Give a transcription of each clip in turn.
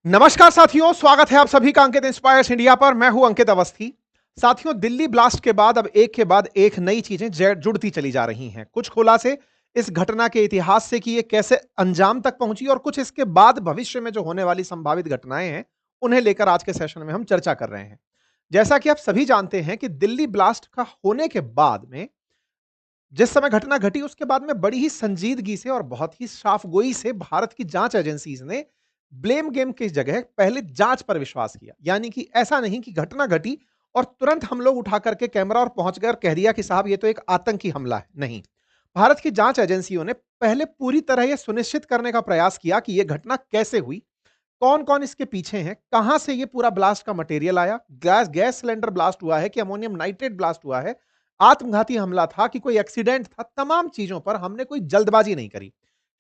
नमस्कार साथियों, स्वागत है आप सभी का अंकित इंस्पायर्स इंडिया पर। मैं हूं अंकित अवस्थी। साथियों, दिल्ली ब्लास्ट के बाद अब एक के बाद एक नई चीजें जुड़ती चली जा रही हैं। कुछ खुलासे इस घटना के इतिहास से कि ये कैसे अंजाम तक पहुंची और कुछ इसके बाद भविष्य में जो होने वाली संभावित घटनाएं हैं उन्हें लेकर आज के सेशन में हम चर्चा कर रहे हैं। जैसा कि आप सभी जानते हैं कि दिल्ली ब्लास्ट का होने के बाद में जिस समय घटना घटी उसके बाद में बड़ी ही संजीदगी से और बहुत ही साफगोई से भारत की जांच एजेंसीज ने ब्लेम गेम की जगह पहले जांच पर विश्वास किया। यानी कि ऐसा नहीं कि घटना घटी और तुरंत हम लोग उठा करके कैमरा और पहुंच गए और कह दिया कि साहब ये तो एक आतंकी हमला है। नहीं, भारत की जांच एजेंसियों ने पहले पूरी तरह यह सुनिश्चित करने का प्रयास किया कि यह घटना कैसे हुई, कौन कौन इसके पीछे हैं, कहां से ये पूरा ब्लास्ट का मटेरियल आया, गैस गैस सिलेंडर ब्लास्ट हुआ है कि अमोनियम नाइट्रेट ब्लास्ट हुआ है, आत्मघाती हमला था कि कोई एक्सीडेंट था। तमाम चीजों पर हमने कोई जल्दबाजी नहीं करी।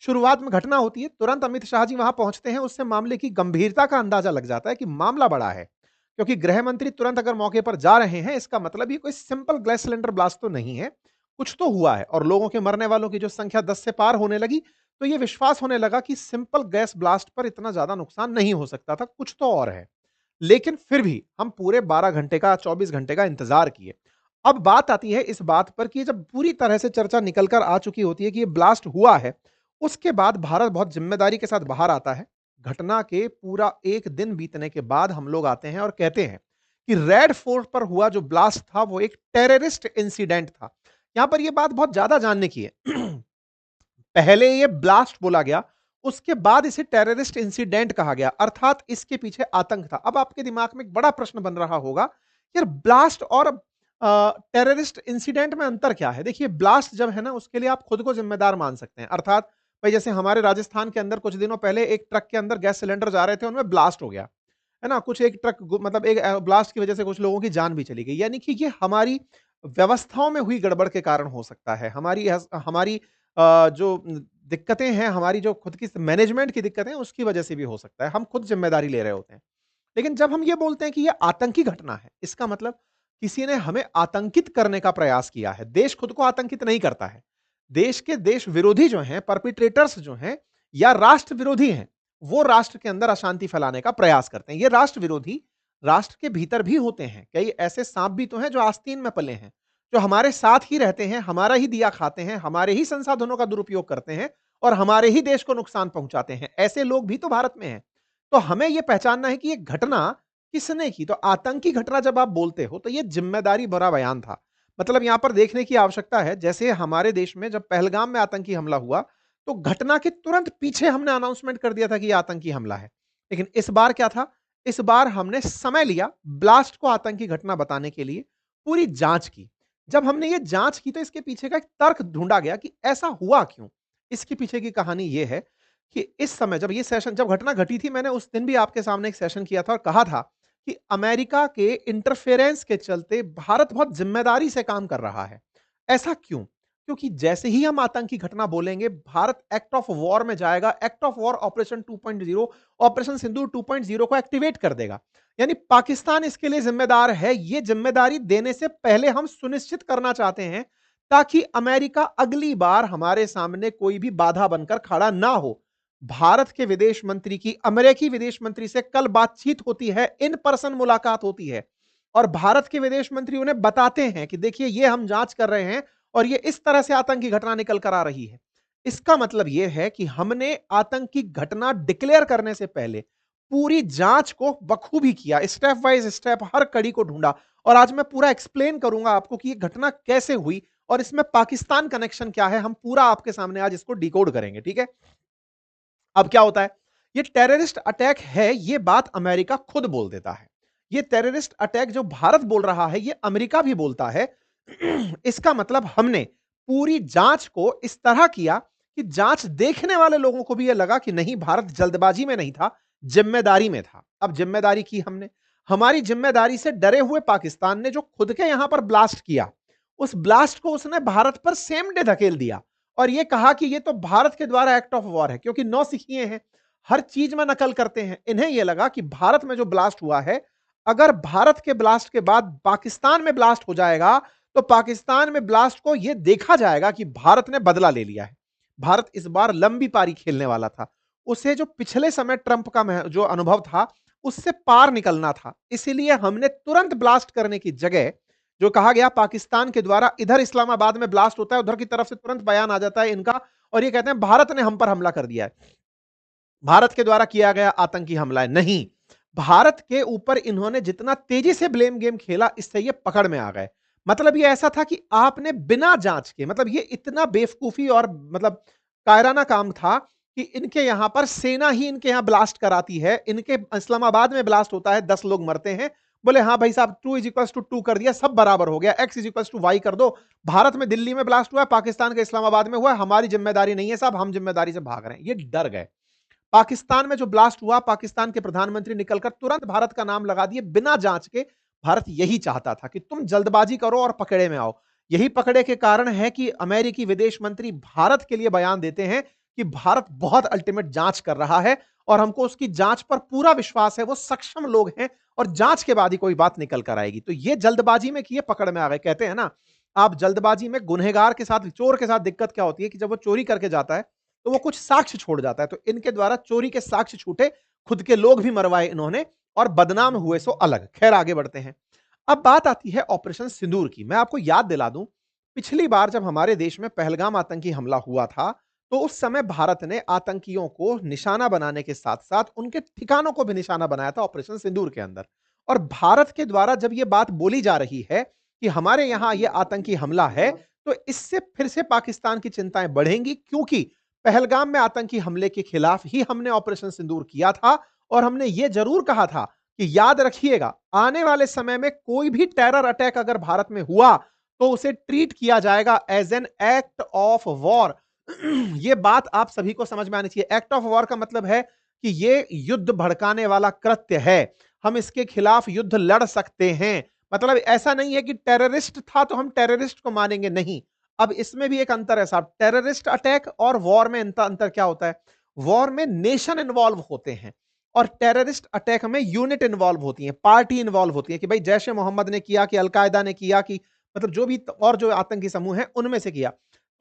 शुरुआत में घटना होती है, तुरंत अमित शाह जी वहां पहुंचते हैं, उससे मामले की गंभीरता का अंदाजा लग जाता है कि मामला बड़ा है। क्योंकि गृह मंत्री तुरंत अगर मौके पर जा रहे हैं, इसका मतलब ये कोई सिंपल गैस सिलेंडर ब्लास्ट तो नहीं है, कुछ तो हुआ है। और लोगों के मरने वालों की जो संख्या 10 से पार होने लगी, तो ये विश्वास होने लगा कि सिंपल गैस ब्लास्ट पर इतना ज्यादा नुकसान नहीं हो सकता था, कुछ तो और है। लेकिन फिर भी हम पूरे 12 घंटे का 24 घंटे का इंतजार किए। अब बात आती है इस बात पर कि जब पूरी तरह से चर्चा निकल कर आ चुकी होती है कि ये ब्लास्ट हुआ है, उसके बाद भारत बहुत जिम्मेदारी के साथ बाहर आता है। घटना के पूरा एक दिन बीतने के बाद हम लोग आते हैं और कहते हैं कि रेड फोर्ट पर हुआ जो ब्लास्ट था वो एक टेररिस्ट इंसिडेंट था। यहां पर यह बात बहुत ज्यादा जानने की है। पहले ये ब्लास्ट बोला गया, उसके बाद इसे टेररिस्ट इंसिडेंट कहा गया, अर्थात इसके पीछे आतंक था। अब आपके दिमाग में एक बड़ा प्रश्न बन रहा होगा, यार ब्लास्ट और टेररिस्ट इंसिडेंट में अंतर क्या है? देखिए, ब्लास्ट जब है ना, उसके लिए आप खुद को जिम्मेदार मान सकते हैं। अर्थात भाई, जैसे हमारे राजस्थान के अंदर कुछ दिनों पहले एक ट्रक के अंदर गैस सिलेंडर जा रहे थे, उनमें ब्लास्ट हो गया, है ना? कुछ एक ट्रक मतलब एक ब्लास्ट की वजह से कुछ लोगों की जान भी चली गई। यानी कि ये हमारी व्यवस्थाओं में हुई गड़बड़ के कारण हो सकता है। हमारी जो दिक्कतें हैं, हमारी जो खुद की मैनेजमेंट की दिक्कतें हैं, उसकी वजह से भी हो सकता है। हम खुद जिम्मेदारी ले रहे होते हैं। लेकिन जब हम ये बोलते हैं कि ये आतंकी घटना है, इसका मतलब किसी ने हमें आतंकित करने का प्रयास किया है। देश खुद को आतंकित नहीं करता है। देश के देश विरोधी जो हैं, परपिट्रेटर्स जो हैं या राष्ट्र विरोधी हैं, वो राष्ट्र के अंदर अशांति फैलाने का प्रयास करते हैं। ये राष्ट्र विरोधी राष्ट्र के भीतर भी होते हैं। कई ऐसे सांप भी तो हैं जो आस्तीन में पले हैं, जो हमारे साथ ही रहते हैं, हमारा ही दिया खाते हैं, हमारे ही संसाधनों का दुरुपयोग करते हैं और हमारे ही देश को नुकसान पहुंचाते हैं। ऐसे लोग भी तो भारत में हैं। तो हमें यह पहचानना है कि यह घटना किसने की। तो आतंकी घटना जब आप बोलते हो तो यह जिम्मेदारी भरा बयान था। मतलब यहां पर देखने की आवश्यकता है, जैसे हमारे देश में जब पहलगाम में आतंकी हमला हुआ, तो घटना के तुरंत पीछे हमने अनाउंसमेंट कर दिया था कि यह आतंकी हमला है। लेकिन इस बार क्या था? इस बार हमने समय लिया ब्लास्ट को आतंकी घटना बताने के लिए, पूरी जांच की। जब हमने ये जांच की तो इसके पीछे का एक तर्क ढूंढा गया कि ऐसा हुआ क्यों। इसके पीछे की कहानी ये है कि इस समय जब घटना घटी थी, मैंने उस दिन भी आपके सामने एक सेशन किया था और कहा था कि अमेरिका के इंटरफेरेंस के चलते भारत बहुत जिम्मेदारी से काम कर रहा है। ऐसा क्यों? क्योंकि जैसे ही हम आतंकी घटना बोलेंगे, भारत एक्ट ऑफ वॉर में जाएगा। Act of war operation 2.0, operation Sindoor 2.0 को एक्टिवेट कर देगा। यानी पाकिस्तान इसके लिए जिम्मेदार है। यह जिम्मेदारी देने से पहले हम सुनिश्चित करना चाहते हैं ताकि अमेरिका अगली बार हमारे सामने कोई भी बाधा बनकर खड़ा ना हो। भारत के विदेश मंत्री की अमेरिकी विदेश मंत्री से कल बातचीत होती है, इन पर्सन मुलाकात होती है और भारत के विदेश मंत्री उन्हें बताते हैं कि देखिए, ये हम जांच कर रहे हैं और ये इस तरह से आतंकी घटना निकल कर आ रही है। इसका मतलब यह है कि हमने आतंकी घटना डिक्लेयर करने से पहले पूरी जांच को बखूबी किया, स्टेप बाय स्टेप हर कड़ी को ढूंढा। और आज मैं पूरा एक्सप्लेन करूंगा आपको कि यह घटना कैसे हुई और इसमें पाकिस्तान कनेक्शन क्या है। हम पूरा आपके सामने आज इसको डिकोड करेंगे, ठीक है? अब क्या होता है? ये टेररिस्ट अटैक है, ये बात अमेरिका खुद बोल देता है। ये टेररिस्ट अटैक जो भारत बोल रहा है, ये अमेरिका भी बोलता है। इसका मतलब हमने पूरी जांच को इस तरह किया कि जांच देखने वाले लोगों को भी यह लगा कि नहीं, भारत जल्दबाजी में नहीं था, जिम्मेदारी में था। अब जिम्मेदारी की हमने, हमारी जिम्मेदारी से डरे हुए पाकिस्तान ने जो खुद के यहां पर ब्लास्ट किया, उस ब्लास्ट को उसने भारत पर सेम डे धकेल दिया और यह कहा कि यह तो भारत के द्वारा एक्ट ऑफ वॉर है। क्योंकि नौसिखिए हैं, हर चीज में नकल करते हैं। इन्हें यह लगा कि भारत में जो ब्लास्ट हुआ है, अगर भारत के ब्लास्ट के बाद पाकिस्तान में ब्लास्ट हो जाएगा, तो पाकिस्तान में ब्लास्ट को यह देखा जाएगा कि भारत ने बदला ले लिया है। भारत इस बार लंबी पारी खेलने वाला था। उसे जो पिछले समय ट्रंप का जो अनुभव था, उससे पार निकलना था। इसीलिए हमने तुरंत ब्लास्ट करने की जगह, जो कहा गया पाकिस्तान के द्वारा इधर इस्लामाबाद में ब्लास्ट होता है, उधर की तरफ से तुरंत बयान आ जाता है इनका, और ये कहते हैं भारत ने हम पर हमला कर दिया है, भारत के द्वारा किया गया आतंकी हमला है। नहीं, भारत के ऊपर इन्होंने जितना तेजी से ब्लेम गेम खेला, इससे ये पकड़ में आ गए। मतलब ये ऐसा था कि आपने बिना जांच के, मतलब ये इतना बेवकूफी और मतलब कायराना काम था कि इनके यहां पर सेना ही इनके यहां ब्लास्ट कराती है, इनके इस्लामाबाद में ब्लास्ट होता है, 10 लोग मरते हैं, बोले हाँ भाई साहब 2 इज इक्वल टू 2 कर दिया, सब बराबर हो गया, x is equal to y कर दो। भारत में दिल्ली में ब्लास्ट हुआ है, पाकिस्तान के इस्लामाबाद में हुआ है, हमारी जिम्मेदारी नहीं है साहब, हम जिम्मेदारी से भाग रहे हैं। ये डर गए। पाकिस्तान में जो ब्लास्ट हुआ, पाकिस्तान के प्रधानमंत्री निकलकर तुरंत भारत का नाम लगा दिए बिना जांच के। भारत यही चाहता था कि तुम जल्दबाजी करो और पकड़े में आओ। यही पकड़े के कारण है कि अमेरिकी विदेश मंत्री भारत के लिए बयान देते हैं कि भारत बहुत अल्टीमेट जांच कर रहा है और हमको उसकी जांच पर पूरा विश्वास है, वो सक्षम लोग हैं और जांच के बाद ही कोई बात निकल कर आएगी। तो ये जल्दबाजी में किए पकड़ में आ गए। कहते हैं ना, आप जल्दबाजी में गुनहगार के साथ, चोर के साथ दिक्कत क्या होती है कि जब वो चोरी करके जाता है तो वो कुछ साक्ष्य छोड़ जाता है। तो इनके द्वारा चोरी के साक्ष्य छूटे, खुद के लोग भी मरवाए इन्होंने और बदनाम हुए सो अलग। खैर आगे बढ़ते हैं। अब बात आती है ऑपरेशन सिंदूर की। मैं आपको याद दिला दूं, पिछली बार जब हमारे देश में पहलगाम आतंकी हमला हुआ था, तो उस समय भारत ने आतंकियों को निशाना बनाने के साथ साथ उनके ठिकानों को भी निशाना बनाया था ऑपरेशन सिंदूर के अंदर। और भारत के द्वारा जब यह बात बोली जा रही है कि हमारे यहां यह आतंकी हमला है, तो इससे फिर से पाकिस्तान की चिंताएं बढ़ेंगी, क्योंकि पहलगाम में आतंकी हमले के खिलाफ ही हमने ऑपरेशन सिंदूर किया था और हमने यह जरूर कहा था कि याद रखिएगा, आने वाले समय में कोई भी टेरर अटैक अगर भारत में हुआ तो उसे ट्रीट किया जाएगा as an act of war. यह बात आप सभी को समझ में आनी चाहिए। एक्ट ऑफ वॉर का मतलब है कि यह युद्ध भड़काने वाला कृत्य है, हम इसके खिलाफ युद्ध लड़ सकते हैं। मतलब ऐसा नहीं है कि टेररिस्ट था तो हम टेररिस्ट को मानेंगे, नहीं। अब इसमें भी एक अंतर है साहब, टेररिस्ट अटैक और वॉर में अंतर क्या होता है। वॉर में नेशन इन्वॉल्व होते हैं और टेररिस्ट अटैक में यूनिट इन्वॉल्व होती है, पार्टी इन्वॉल्व होती है कि भाई जैश ए मोहम्मद ने किया, कि अलकायदा ने किया, कि मतलब जो भी और जो आतंकी समूह है उनमें से किया।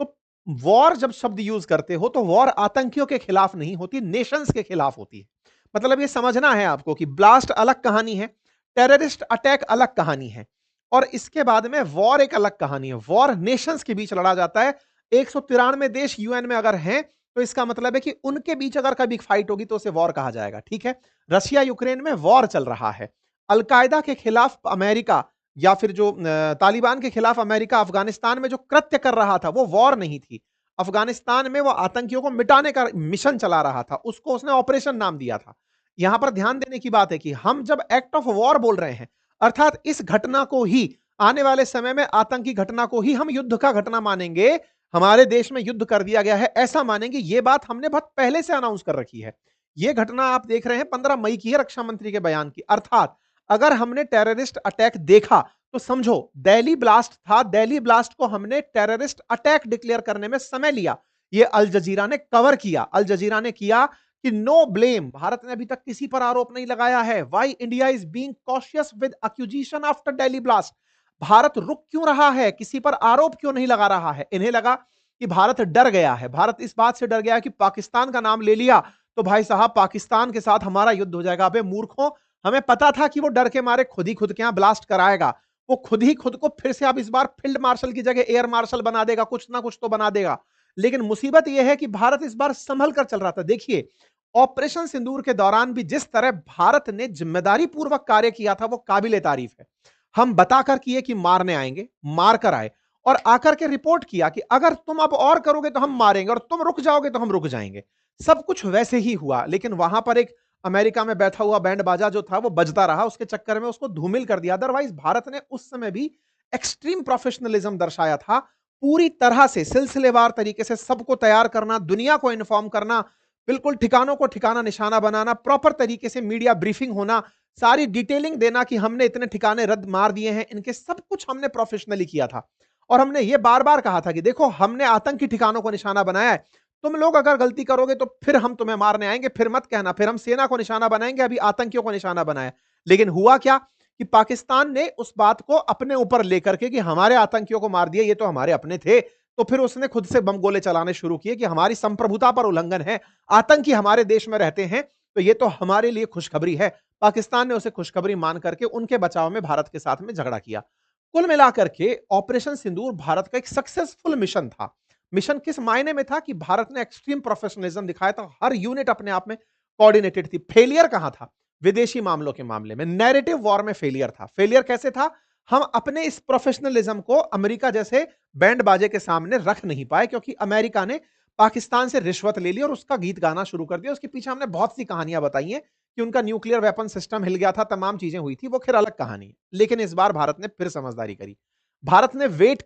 तो वॉर जब शब्द यूज करते हो तो वॉर आतंकियों के खिलाफ नहीं होती, नेशंस के खिलाफ होती है। मतलब ये समझना है आपको कि ब्लास्ट अलग कहानी है, टेररिस्ट अटैक अलग कहानी है, और इसके बाद में वॉर एक अलग कहानी है। वॉर नेशंस के बीच लड़ा जाता है। 193 देश यूएन में अगर हैं तो इसका मतलब है कि उनके बीच अगर कभी फाइट होगी तो उसे वॉर कहा जाएगा। ठीक है, रशिया यूक्रेन में वॉर चल रहा है, अलकायदा के खिलाफ अमेरिका या फिर जो तालिबान के खिलाफ अमेरिका अफगानिस्तान में जो कृत्य कर रहा था वो वॉर नहीं थी। अफगानिस्तान में वो आतंकियों को मिटाने का मिशन चला रहा था, उसको उसने ऑपरेशन नाम दिया था। यहां पर ध्यान देने की बात है कि हम जब एक्ट ऑफ वॉर बोल रहे हैं, अर्थात इस घटना को ही, आने वाले समय में आतंकी घटना को ही हम युद्ध का घटना मानेंगे। हमारे देश में युद्ध कर दिया गया है ऐसा मानेंगे। यह बात हमने बहुत पहले से अनाउंस कर रखी है। यह घटना आप देख रहे हैं 15 मई की है, रक्षा मंत्री के बयान की। अर्थात अगर हमने टेररिस्ट अटैक देखा तो समझो दिल्ली ब्लास्ट था, दिल्ली ब्लास्ट को हमने टेररिस्ट अटैक डिक्लेयर करने में समय लिया। यह अल जजीरा ने कवर किया। अल जजीरा ने किया कि नो ब्लेम, भारत ने अभी तक किसी पर आरोप नहीं लगाया है। Why India is being cautious with accusation after Delhi blast. Bharat रुक क्यों रहा है, किसी पर आरोप क्यों नहीं लगा रहा है। इन्हें लगा कि भारत डर गया है, भारत इस बात से डर गया कि पाकिस्तान का नाम ले लिया तो भाई साहब पाकिस्तान के साथ हमारा युद्ध हो जाएगा। अबे मूर्खों, हमें पता था कि वो डर के मारे खुद ही खुद के यहां ब्लास्ट कराएगा। वो खुद ही खुद को फिर से अब इस बार फील्ड मार्शल की जगह एयर मार्शल बना देगा, कुछ ना कुछ तो बना देगा। लेकिन मुसीबत यह है कि भारत इस बार संभल कर चल रहा था। देखिए, ऑपरेशन सिंदूर के दौरान भी जिस तरह भारत ने जिम्मेदारी पूर्वक कार्य किया था वो काबिले तारीफ है। हम बताकर किए कि मारने आएंगे, मार कर आए, और आकर के रिपोर्ट किया कि अगर तुम अब और करोगे तो हम मारेंगे और तुम रुक जाओगे तो हम रुक जाएंगे। सब कुछ वैसे ही हुआ, लेकिन वहां पर एक अमेरिका में बैठा हुआ बैंड बाजा जो था वो बजता रहा, उसके चक्कर में उसको धूमिल कर दिया। अदरवाइज भारत ने उस समय भी एक्सट्रीम प्रोफेशनलिज्म दर्शाया था। पूरी तरह से सिलसिलेवार तरीके से सबको तैयार करना, दुनिया को इन्फॉर्म करना, बिल्कुल ठिकानों को ठिकाना निशाना बनाना, प्रॉपर तरीके से मीडिया ब्रीफिंग होना, सारी डिटेलिंग देना कि हमने इतने ठिकाने रद्द मार दिए हैं, इनके सब कुछ हमने प्रोफेशनली किया था। और हमने ये बार बार कहा था कि देखो हमने आतंकी ठिकानों को निशाना बनाया है, तुम लोग अगर गलती करोगे तो फिर हम तुम्हें मारने आएंगे, फिर मत कहना फिर हम सेना को निशाना बनाएंगे, अभी आतंकियों को निशाना बनाया। लेकिन हुआ क्या कि पाकिस्तान ने उस बात को अपने ऊपर लेकर के कि हमारे आतंकियों को मार दिया, ये तो हमारे अपने थे, तो फिर उसने खुद से बम गोले चलाने शुरू किए कि हमारी संप्रभुता पर उल्लंघन है, आतंकी हमारे देश में रहते हैं, तो ये तो हमारे लिए खुशखबरी है। पाकिस्तान ने उसे खुशखबरी मान करके उनके बचाव में भारत के साथ में झगड़ा किया। कुल मिलाकर के ऑपरेशन सिंदूर भारत का एक सक्सेसफुल मिशन था। मिशन किस मायने में था कि भारत ने एक्सट्रीम प्रोफेशनलिज्म दिखाया था, हर यूनिट अपने आप में कोऑर्डिनेटेड थी। फेलियर कहां था? विदेशी मामलों के मामले में, नैरेटिव वॉर में फेलियर था। फेलियर कैसे था? हम अपने इस प्रोफेशनलिज्म को अमेरिका जैसे बैंड बाजे के सामने रख नहीं पाए, क्योंकि अमेरिका ने पाकिस्तान से रिश्वत ले ली और उसका गीत गाना शुरू कर दिया। उसके पीछे हमने बहुत सी कहानियां बताई हैं कि उनका न्यूक्लियर वेपन सिस्टम हिल गया था, तमाम चीजें हुई थी, वो फिर अलग कहानी है। लेकिन इस बार भारत ने फिर समझदारी करी। भारत ने वेट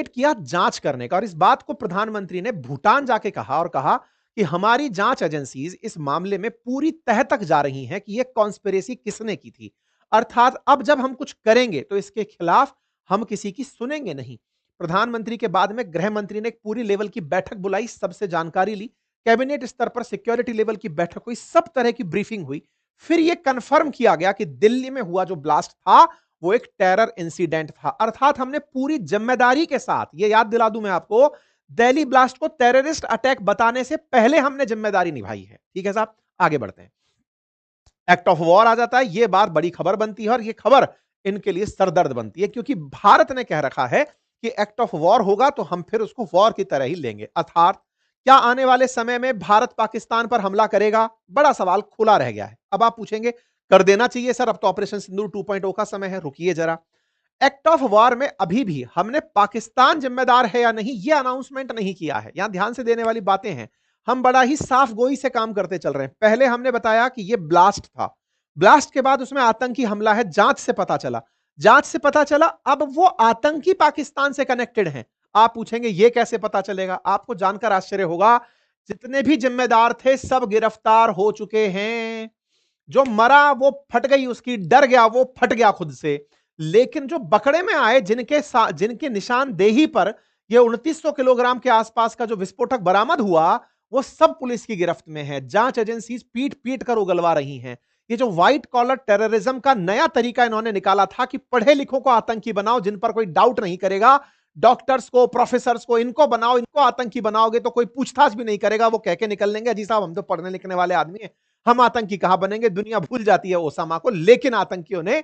किया जांच करने का, और इस बात को प्रधानमंत्री ने भूटान जाके कहा और कहा कि हमारी जांच एजेंसीज इस मामले में पूरी तह तक जा रही हैं कि यह कॉन्स्पिरेसी किसने की थी। अर्थात अब जब हम कुछ करेंगे तो इसके खिलाफ हम किसी की सुनेंगे नहीं। प्रधानमंत्री के बाद में गृह मंत्री ने एक पूरी लेवल की बैठक बुलाई, सबसे जानकारी ली, कैबिनेट स्तर पर सिक्योरिटी लेवल की बैठक हुई, सब तरह की ब्रीफिंग हुई। फिर यह कंफर्म किया गया कि दिल्ली में हुआ जो ब्लास्ट था वो एक टेरर इंसिडेंट था। अर्थात हमने पूरी जिम्मेदारी के साथ, ये याद दिला दूं मैं आपको, दिल्ली ब्लास्ट को टेररिस्ट अटैक बताने से पहले हमने जिम्मेदारी निभाई है। ठीक है साहब, आगे बढ़ते हैं। एक्ट ऑफ वॉर आ जाता है, यह बात बड़ी खबर बनती है, और यह खबर इनके लिए सरदर्द बनती है, क्योंकि भारत ने कह रखा है कि एक्ट ऑफ वॉर होगा तो हम फिर उसको वॉर की तरह ही लेंगे। अर्थात क्या आने वाले समय में भारत पाकिस्तान पर हमला करेगा? बड़ा सवाल खुला रह गया है। अब आप पूछेंगे कर देना चाहिए सर, अब तो ऑपरेशन सिंदूर 2.0 का समय है। रुकिए जरा, एक्ट ऑफ वॉर में अभी भी हमने पाकिस्तान जिम्मेदार है या नहीं यह अनाउंसमेंट नहीं किया है। यहां ध्यान से देने वाली बातें हैं, हम बड़ा ही साफ गोई से काम करते चल रहे हैं। पहले हमने बताया कि यह ब्लास्ट था, ब्लास्ट के बाद उसमें आतंकी हमला है, जांच से पता चला, जांच से पता चला अब वो आतंकी पाकिस्तान से कनेक्टेड हैं। आप पूछेंगे यह कैसे पता चलेगा? आपको जानकर आश्चर्य होगा, जितने भी जिम्मेदार थे सब गिरफ्तार हो चुके हैं। जो मरा वो फट गई उसकी, डर गया वो फट गया खुद से, लेकिन जो बकड़े में आए, जिनके निशानदेही पर ये 2900 किलोग्राम के आसपास का जो विस्फोटक बरामद हुआ, वो सब पुलिस की गिरफ्त में है। जांच एजेंसी पीट पीट कर उगलवा रही हैं। ये जो व्हाइट कॉलर टेररिज्म का नया तरीका इन्होंने निकाला था कि पढ़े लिखों को आतंकी बनाओ, जिन पर कोई डाउट नहीं करेगा, डॉक्टर्स को, प्रोफेसर्स को, इनको बनाओ, इनको आतंकी बनाओगे तो कोई पूछताछ भी नहीं करेगा, वो कह के निकल लेंगे अजी साहब हम तो पढ़ने लिखने वाले आदमी हैं, हम आतंकी कहां बनेंगे। दुनिया भूल जाती है ओसामा को, लेकिन आतंकियों ने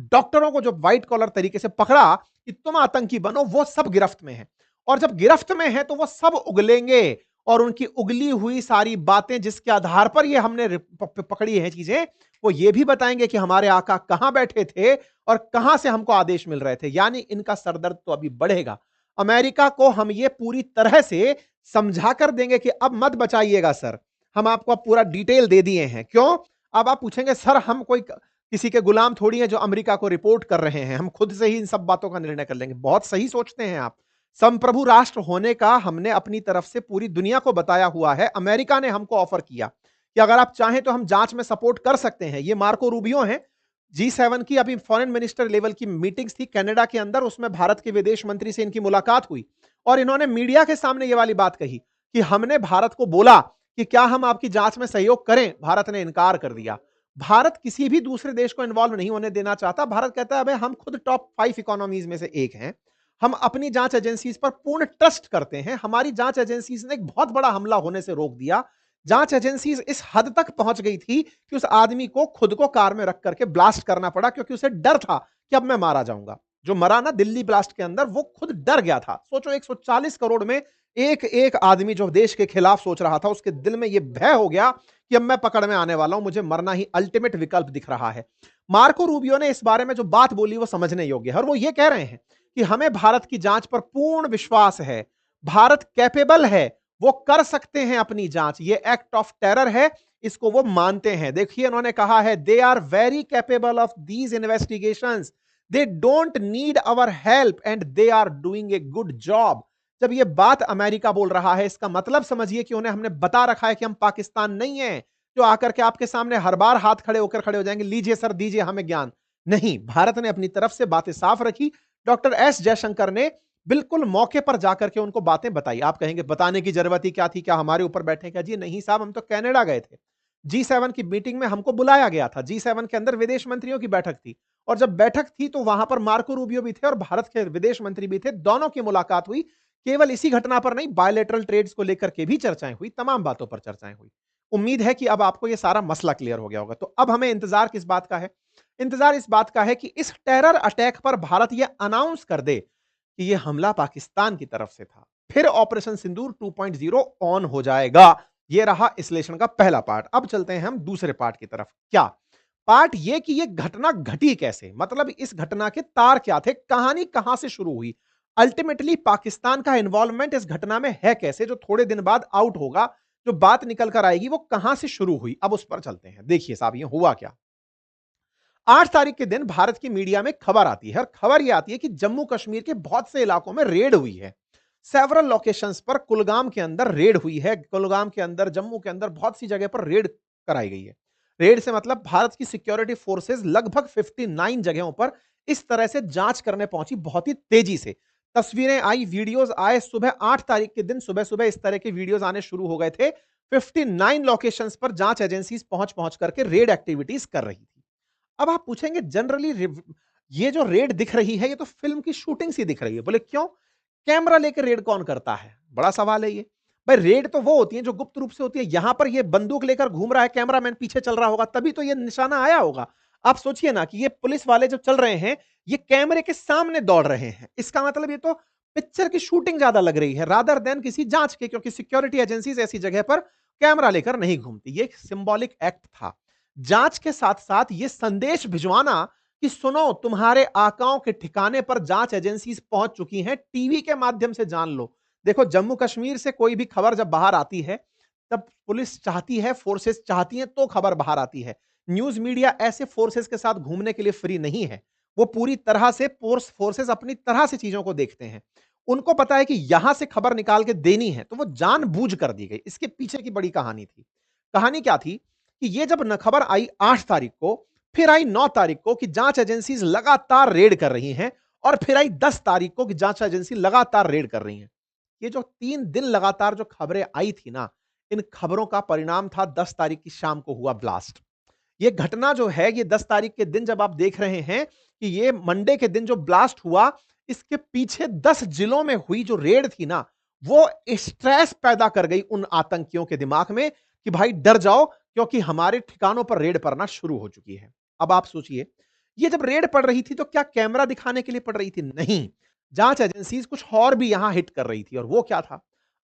डॉक्टरों को जो व्हाइट कॉलर तरीके से पकड़ा कि तुम आतंकी बनो, वो सब गिरफ्त में है। और जब गिरफ्त में है तो वो सब उगलेंगे, और उनकी उगली हुई सारी बातें जिसके आधार पर ये हमने पकड़ी है चीजें, वो ये भी बताएंगे कि हमारे आका कहां बैठे थे और कहां से हमको आदेश मिल रहे थे। यानी इनका सरदर्द तो अभी बढ़ेगा। अमेरिका को हम ये पूरी तरह से समझा कर देंगे कि अब मत बचाइएगा सर, हम आपको अब पूरा डिटेल दे दिए हैं। क्यों? अब आप पूछेंगे सर हम कोई किसी के गुलाम थोड़ी है जो अमेरिका को रिपोर्ट कर रहे हैं, हम खुद से ही इन सब बातों का निर्णय कर लेंगे। बहुत सही सोचते हैं आप। संप्रभु राष्ट्र होने का हमने अपनी तरफ से पूरी दुनिया को बताया हुआ है। अमेरिका ने हमको ऑफर किया कि अगर आप चाहें तो हम जांच में सपोर्ट कर सकते हैं। ये मार्को रूबियो हैं, G7 की अभी फॉरेन मिनिस्टर लेवल की मीटिंग्स थी कनाडा के अंदर, उसमें भारत के विदेश मंत्री से इनकी मुलाकात हुई और इन्होंने मीडिया के सामने ये वाली बात कही कि हमने भारत को बोला कि क्या हम आपकी जांच में सहयोग करें। भारत ने इनकार कर दिया। भारत किसी भी दूसरे देश को इन्वॉल्व नहीं होने देना चाहता। भारत कहता है अबे हम खुद टॉप 5 इकोनॉमीज में से एक हैं, हम अपनी जांच एजेंसीज पर पूर्ण ट्रस्ट करते हैं। हमारी जांच एजेंसीज ने एक बहुत बड़ा हमला होने से रोक दिया। जांच एजेंसीज इस हद तक पहुंच गई थी कि उस आदमी को खुद को कार में रख करके ब्लास्ट करना पड़ा, क्योंकि उसे डर था कि अब मैं मारा जाऊंगा। जो मरा ना दिल्ली ब्लास्ट के अंदर, वो खुद डर गया था। सोचो 140 करोड़ में एक एक आदमी जो देश के खिलाफ सोच रहा था, उसके दिल में यह भय हो गया कि अब मैं पकड़ में आने वाला हूं, मुझे मरना ही अल्टीमेट विकल्प दिख रहा है। मार्को रूबियो ने इस बारे में जो बात बोली वो समझने योग्य है, और वो ये कह रहे हैं कि हमें भारत की जांच पर पूर्ण विश्वास है, भारत कैपेबल है, वो कर सकते हैं अपनी जांच। ये एक्ट ऑफ टेरर है, इसको वो मानते हैं। देखिए उन्होंने कहा है they are very capable of these investigations, they don't need our help and they are doing a good job. जब ये बात अमेरिका बोल रहा है, इसका मतलब समझिए कि उन्हें हमने बता रखा है कि हम पाकिस्तान नहीं है जो आकर के आपके सामने हर बार हाथ खड़े होकर खड़े हो जाएंगे, लीजिए सर दीजिए हमें ज्ञान। नहीं, भारत ने अपनी तरफ से बातें साफ रखी। डॉक्टर एस जयशंकर ने बिल्कुल मौके पर जाकर के उनको बातें बताई। आप कहेंगे बताने की जरूरत ही क्या थी, क्या हमारे ऊपर बैठे क्या? जी नहीं साहब, हम तो कनाडा गए थे, G7 की मीटिंग में हमको बुलाया गया था। G7 के अंदर विदेश मंत्रियों की बैठक थी, और जब बैठक थी तो वहां पर मार्को रूबियो भी थे और भारत के विदेश मंत्री भी थे, दोनों की मुलाकात हुई। केवल इसी घटना पर नहीं, बायलैटरल ट्रेड्स को लेकर के भी चर्चाएं हुई, तमाम बातों पर चर्चाएं हुई। उम्मीद है कि अब आपको यह सारा मसला क्लियर हो गया होगा। तो अब हमें इंतजार किस बात का है? इंतजार इस बात का है कि इस टेरर अटैक पर भारत यह अनाउंस कर दे कि यह हमला पाकिस्तान की तरफ से था। फिर ऑपरेशन सिंदूर 2.0 ऑन हो जाएगा। यह रहा विश्लेषण का पहला पार्ट। अब चलते हैं हम दूसरे पार्ट की तरफ। क्या पार्ट? यह कि यह घटना घटी कैसे, मतलब इस घटना के तार क्या थे, कहानी कहां से शुरू हुई, अल्टीमेटली पाकिस्तान का इन्वॉल्वमेंट इस घटना में है कैसे, जो थोड़े दिन बाद आउट होगा, जो बात निकल कर आएगी वो कहां से शुरू हुई। अब उस पर चलते हैं। देखिए साहब, ये हुआ क्या। 8 तारीख के दिन भारत की मीडिया में खबर आती है, और खबर यह आती है कि जम्मू कश्मीर के बहुत से इलाकों में रेड हुई है। सेवरल लोकेशंस पर कुलगाम के अंदर रेड हुई है। कुलगाम के अंदर, जम्मू के अंदर बहुत सी जगह पर रेड कराई गई है। रेड से मतलब भारत की सिक्योरिटी फोर्सेस लगभग 59 जगहों पर इस तरह से जांच करने पहुंची, बहुत ही तेजी से। तस्वीरें आई, वीडियोस आए। सुबह 8 तारीख के दिन सुबह सुबह इस तरह के वीडियोस आने शुरू हो गए थे। 59 लोकेशंस पर जांच एजेंसीज पहुंच पहुंच करके रेड एक्टिविटीज कर रही थी। अब आप पूछेंगे, जनरली ये जो रेड दिख रही है, ये तो फिल्म की शूटिंग सी दिख रही है। बोले क्यों? कैमरा लेकर रेड कौन करता है? बड़ा सवाल है ये। भाई रेड तो वो होती है जो गुप्त रूप से होती है। यहां पर ये बंदूक लेकर घूम रहा है, कैमरामैन पीछे चल रहा होगा, तभी तो ये निशाना आया होगा। आप सोचिए ना कि ये पुलिस वाले जो चल रहे हैं, ये कैमरे के सामने दौड़ रहे हैं। इसका मतलब ये तो पिक्चर की शूटिंग ज्यादा लग रही है रादर देन किसी जांच के, क्योंकि सिक्योरिटी एजेंसीज ऐसी जगह पर कैमरा लेकर नहीं घूमती। ये एक सिंबॉलिक एक्ट था। जांच के साथ साथ ये संदेश भिजवाना कि सुनो, तुम्हारे आकाओं के ठिकाने पर जांच एजेंसीज पहुंच चुकी हैं, टीवी के माध्यम से जान लो। देखो, जम्मू कश्मीर से कोई भी खबर जब बाहर आती है, तब पुलिस चाहती है, फोर्सेस चाहती हैं, तो खबर बाहर आती है। न्यूज मीडिया ऐसे फोर्सेस के साथ घूमने के लिए फ्री नहीं है। वो पूरी तरह से फोर्सेस अपनी तरह से चीजों को देखते हैं। उनको पता है कि यहां से खबर निकाल के देनी है, तो वो जानबूझ कर दी गई। इसके पीछे की बड़ी कहानी थी। कहानी क्या थी कि ये जब न खबर आई 8 तारीख को, फिर आई 9 तारीख को कि जांच एजेंसीज लगातार रेड कर रही हैं, और फिर आई 10 तारीख को कि जांच एजेंसी लगातार रेड कर रही हैं। ये जो 3 दिन लगातार जो खबरें आई थी ना, इन खबरों का परिणाम था 10 तारीख की शाम को हुआ ब्लास्ट। ये घटना जो है, ये 10 तारीख के दिन जब आप देख रहे हैं कि ये मंडे के दिन जो ब्लास्ट हुआ, इसके पीछे 10 जिलों में हुई जो रेड थी ना, वो स्ट्रेस पैदा कर गई उन आतंकियों के दिमाग में कि भाई डर जाओ, क्योंकि हमारे ठिकानों पर रेड पड़ना शुरू हो चुकी है। अब आप सोचिए, ये जब रेड पड़ रही थी तो क्या कैमरा दिखाने के लिए पड़ रही थी? नहीं। जांच एजेंसीज कुछ और भी यहां हिट कर रही थी, और वो क्या था,